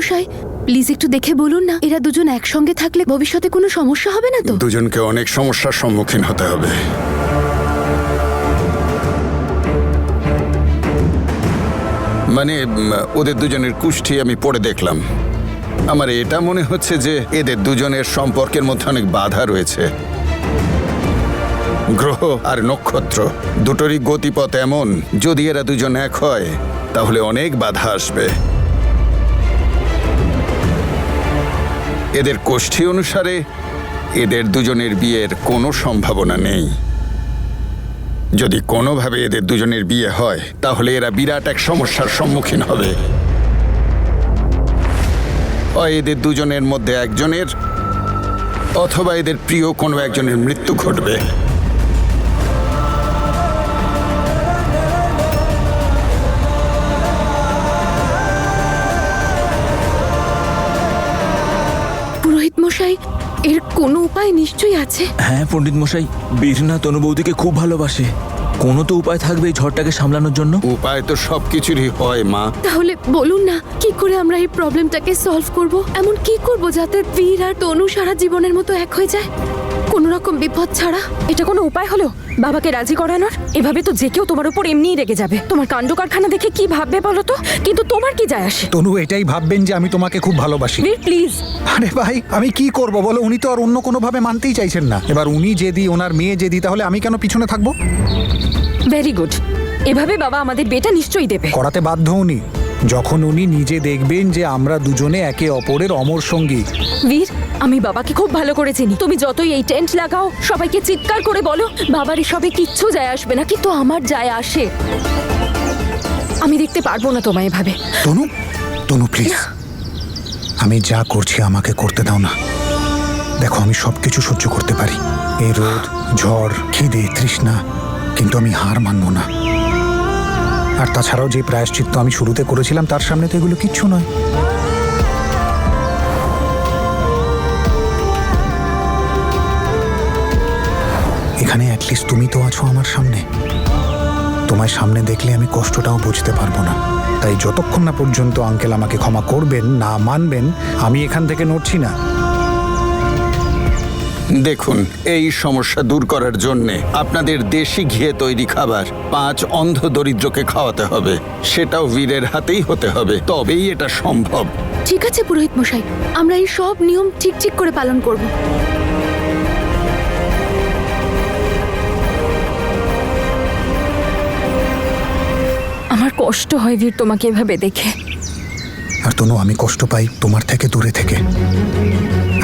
মশাই, প্লিজ একটু দেখে বলুন না, এরা দুজন একসঙ্গে থাকলে ভবিষ্যতে কোনো সমস্যা হবে না তো? দুজনকে অনেক সমস্যার সম্মুখীন হতে হবে। মানে ওদের দুজনের কুষ্ঠি আমি পড়ে দেখলাম। আমার এটা মনে হচ্ছে যে এদের দুজনের সম্পর্কের মধ্যে অনেক বাধা রয়েছে। গ্রহ আর নক্ষত্র দুটোরই গতিপথ এমন, যদি এরা দুজন এক হয় তাহলে অনেক বাধা আসবে। এদের কোষ্ঠী অনুসারে এদের দুজনের বিয়ের কোনো সম্ভাবনা নেই। যদি কোনোভাবে এদের দুজনের বিয়ে হয় তাহলে এরা বিরাট এক সমস্যার সম্মুখীন হবে। হয় এদের দুজনের মধ্যে একজনের অথবা এদের প্রিয় কোনো একজনের মৃত্যু ঘটবে। পুরোহিত মশাই, এর কোনো উপায় নিশ্চয়ই আছে। হ্যাঁ পণ্ডিত মশাই, বীরনা তনু বৌদিকে খুব ভালোবাসে। কোনো তো উপায় থাকবে এই ঝড়টাকে সামলানোর জন্য। উপায় তো সবকিছুরই হয় মা। তাহলে বলুন না, কি করে আমরা এই প্রবলেমটাকে সলভ করব? এমন কি করব যাতে বীর আর তনু সারা জীবনের মতো এক হয়ে যায়, কোনো রকম বিপদ ছাড়া? এটা কোনো উপায় হলো বাবাকে রাজি করানোর? এভাবে তো যে কেউ তোমার উপর এমনিই রেগে যাবে। তোমার কাণ্ড কারখানা দেখে কি ভাববে বলো তো? কিন্তু তোমার কি যায় আসে? তনু এটাই ভাববেন যে আমি তোমাকে খুব ভালোবাসি। বীর প্লিজ। আরে ভাই, আমি কি করব বলো? উনি তো আর অন্য কোনো ভাবে মানতেই চাইছেন না। এবার উনি যেদি, ওনার মেয়ে যেদি, তাহলে আমি কেন পিছনে থাকবো? Very good. এভাবে বাবা আমাদের বিয়েটা নিশ্চয়ই দেবে। করাতে বাধ্য উনি, যখন উনি নিজে দেখবেন যে আমরা দুজনে একে অপরের অমর সঙ্গী। বীর, আমি বাবাকে খুব ভালো করে চিনি। তুমি যতই এই টেন্ট লাগাও, সবাইকে চিৎকার করে বলো, বাবার এসবে কিচ্ছু যায় আসবে না, কিন্তু আমার যায় আসে। আমি দেখতে পারবো না তোমায় এভাবে। তনু, তনু প্লিজ, আমি যা করছি আমাকে করতে দাও না। দেখো, আমি সবকিছু সহ্য করতে পারি, এই রোদ, ঝড়, খিদে, তৃষ্ণা, কিন্তু আমি হার মানবো না। আর তাছাড়াও যে প্রায়শ্চিত্ত আমি শুরুতে করেছিলাম তার সামনে তো এগুলো কিচ্ছু নয়। এখানে অ্যাটলিস্ট তুমি তো আছো আমার সামনে। তোমায় সামনে দেখলে আমি কষ্টটাও বুঝতে পারবো না। তাই যতক্ষণ না পর্যন্ত আঙ্কেল আমাকে ক্ষমা করবেন, না মানবেন, আমি এখান থেকে নড়ছি না। দেখুন, এই সমস্যা দূর করার জন্যে আপনাদের দেশি ঘিয়ে তৈরি খাবার 5 অন্ধ দরিদ্রকে খাওয়াতে হবে। সেটাও বীরের হাতেই হতে হবে, তবেই এটা সম্ভব। ঠিক আছে পুরোহিত মশাই, আমরা এই সব নিয়ম ঠিক ঠিক করে পালন করব। আমার কষ্ট হয় বীর তোমাকে এভাবে দেখে। আর তনু, আমি কষ্ট পাই তোমার থেকে দূরে থেকে।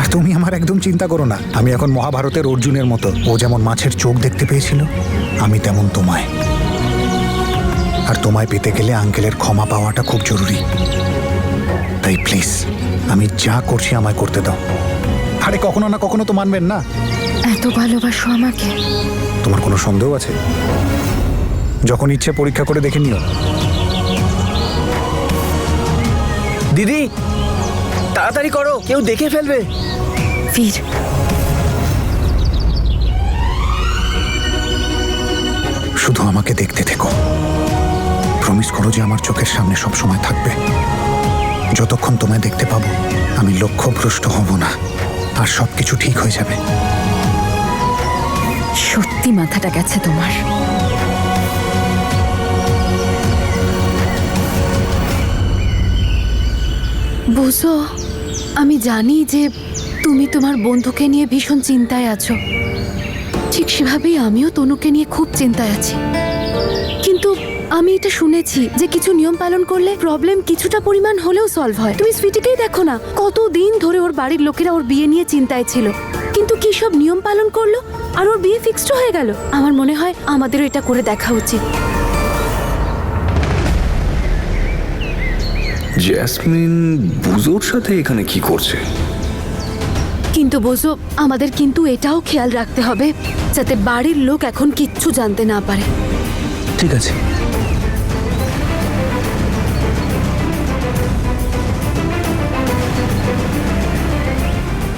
আর তুমি আমার একদম চিন্তা করো না, আমি এখন মহাভারতের অর্জুনের মতো। ও যেমন মাছের চোখ দেখতে পেয়েছিল, আমি তেমন তোমায়। আর তোমায় পেতে গেলে আঙ্কেলের ক্ষমা পাওয়াটা খুব জরুরি। তাই প্লিজ, আমি যা করছি আমায় করতে দাও। আরে কখনো না কখনো তো মানবেন না? এত ভালোবাসো আমাকে? তোমার কোনো সন্দেহ আছে? যখন ইচ্ছে পরীক্ষা করে দেখে নিও। দিদি তাড়াতাড়ি করো, কেউ দেখে ফেলবে। বীর, শুধু আমাকে দেখতে থেকো। প্রমিস করো যে আমার চোখের সামনে সব সময় থাকবে। যতক্ষণ তোমায় দেখতে পাবো আমি লক্ষ্যভ্রষ্ট হব না, আর সবকিছু ঠিক হয়ে যাবে। সত্যি মাথাটা গেছে তোমার। বুঝো, আমি জানি যে তুমি তোমার বন্ধুকে নিয়ে ভীষণ চিন্তায় আছো। ঠিক সেভাবেই আমিও তনুকে নিয়ে খুব চিন্তায় আছি। কিন্তু আমি এটা শুনেছি যে কিছু নিয়ম পালন করলে প্রবলেম কিছুটা পরিমাণ হলেও সলভ হয়। তুমি সুইটিকেই দেখো না, কতদিন ধরে ওর বাড়ির লোকেরা ওর বিয়ে নিয়ে চিন্তায় ছিল, কিন্তু কি সব নিয়ম পালন করলো আর ওর বিয়ে ফিক্সড হয়ে গেল। আমার মনে হয় আমাদেরও এটা করে দেখা উচিত। জেসমিন বুজোর সাথে এখানে কি করছে? কিন্তু বোঝো, আমাদের কিন্তু এটাও খেয়াল রাখতে হবে যাতে বাড়ির লোক এখন কিচ্ছু জানতে না পারে। ঠিক আছে।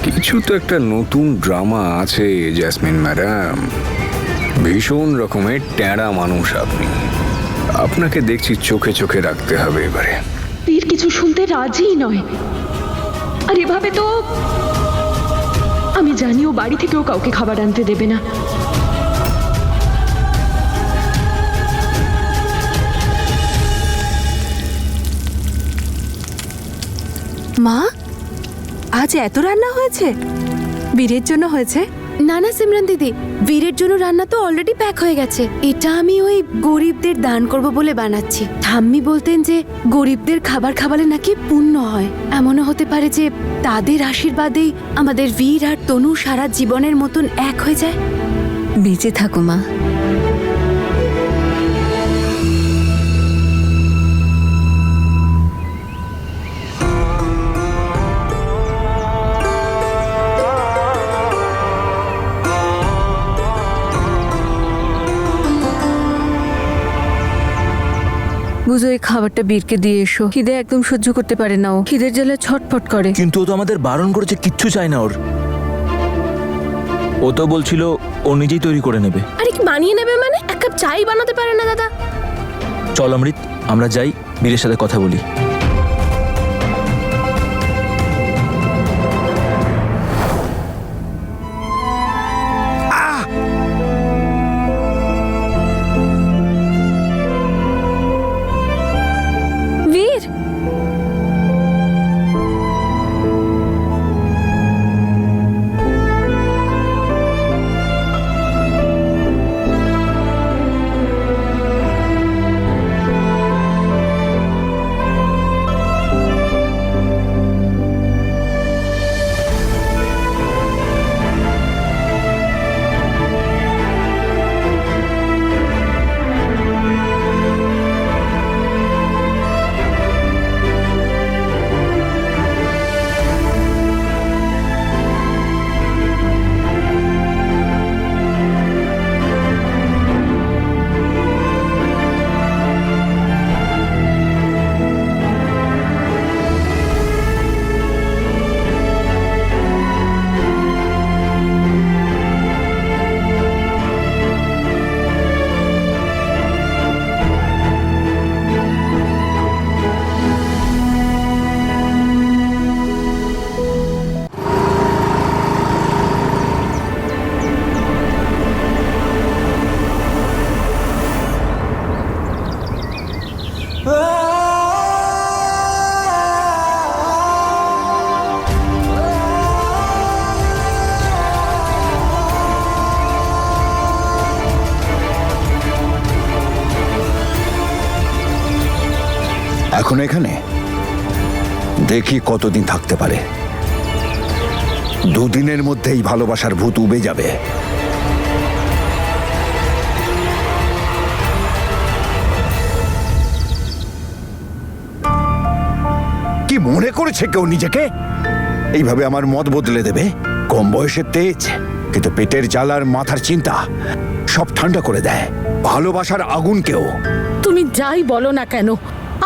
কিছু তো একটা নতুন ড্রামা আছে জেসমিন ম্যাডাম। ভীষণ রকমের ট্যাড়া মানুষ আপনি। আপনাকে দেখছি চোখে চোখে রাখতে হবে এবারে। বীর কিছু শুনতে রাজিই নয়। আর এভাবে তো আমি জানি ও বাড়ি থেকেও কাউকে খাবার আনতে দেবে না। মা, আজ এত রান্না হয়েছে? বীরের জন্য হয়েছে? না না সিমরান দিদি, বীরের জন্য রান্না তো অলরেডি প্যাক হয়ে গেছে। এটা আমি ওই গরিবদের দান করব বলে বানাচ্ছি। ঠাম্মি বলতেন যে গরিবদের খাবার খাওয়ালে নাকি পুণ্য হয়। এমনও হতে পারে যে তাদের আশীর্বাদেই আমাদের বীর আর তনু সারা জীবনের মতন এক হয়ে যায়। বেঁচে থাকো মা। বুঝো, এই খাবারটা বীরকে দিয়ে এসো। খিদে একদম সহ্য করতে পারে না ও। খিদের জ্বালায় ছটফট করে। কিন্তু ও তো আমাদের বারণ করেছে, কিচ্ছু চায় না ওর। ও তো বলছিল ও নিজেই তৈরি করে নেবে। আরে কি বানিয়ে নেবে মানে? এক কাপ চাই বানাতে পারে না দাদা? চল অমৃত, আমরা যাই, বীরের সাথে কথা বলি। বীর, এখন এখানে দেখি কতদিন থাকতে পারে। দুদিনের মধ্যেই ভালোবাসার ভূত উবে যাবে। কি মনে করেছে কেউ নিজেকে এইভাবে আমার মত বদলে দেবে? কম বয়সের তেজ, কিন্তু পেটের জ্বালার মাথার চিন্তা সব ঠান্ডা করে দেয় ভালোবাসার আগুনকেও। তুমি যাই বলো না কেন,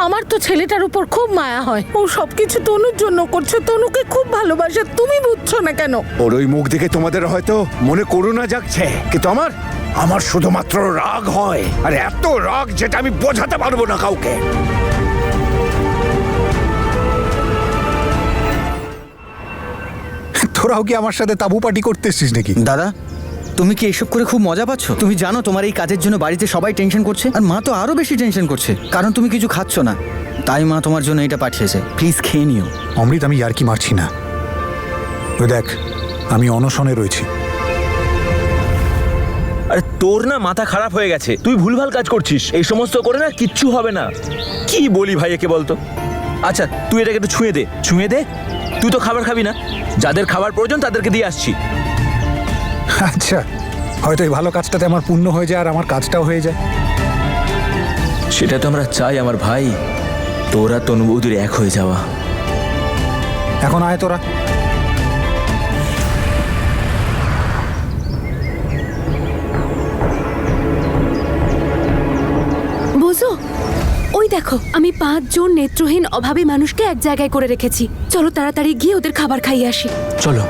আমার তো ছেলেটার উপর খুব মায়া হয়। ও সবকিছু তনুর জন্য করছে, তনুকে খুব ভালোবাসে। তুমি বুঝছো না কেন? ওর ওই মুখ দেখে তোমাদের হয়তো মনে করুণা জাগছে, কিন্তু আমার শুধুমাত্র রাগ হয়। আর এত রাগ যেটা আমি বোঝাতে পারবো না কাউকে। তোরাও কি আমার সাথে তাবু পার্টি করতে এসছিস নাকি? দাদা, তুমি কি এসব করে খুব মজা পাচ্ছ? তুমি জানো তোমার এই কাজের জন্য বাড়িতে সবাই টেনশন করছে, আর মা তো আরো বেশি টেনশন করছে, কারণ তুমি কিছু খাচ্ছ না। তাই মা তোমার জন্য এটা পাঠিয়েছে, প্লিজ খেয়ে নিও। অমৃত, আমি ইয়ার্কি মারছি না। ওই দেখ, আমি অনশনে রয়েছি। আরে তোর না মাথা খারাপ হয়ে গেছে, তুই ভুলভাল কাজ করছিস। এই সমস্ত করে না কিচ্ছু হবে না। কি বলি ভাই একে বলতো? আচ্ছা তুই এটাকে একটু ছুঁয়ে দে, ছুঁয়ে দে। তুই তো খাবার খাবি না, যাদের খাবার প্রয়োজন তাদেরকে দিয়ে আসছি। আচ্ছা, হয়তো এই ভালো কাজটাতে আমার পুণ্য হয়ে যায় আর আমার কাজটাও হয়ে যায়। সেটা তো আমরা চাই আমার ভাই, তোরা তনু বৌদির এক হয়ে যাওয়া। এখন আয় তোরা। বুঝো, ওই দেখো, আমি 5 জন নেত্রহীন অভাবী মানুষকে এক জায়গায় করে রেখেছি। চলো তাড়াতাড়ি গিয়ে ওদের খাবার খাইয়ে আসি। চলো।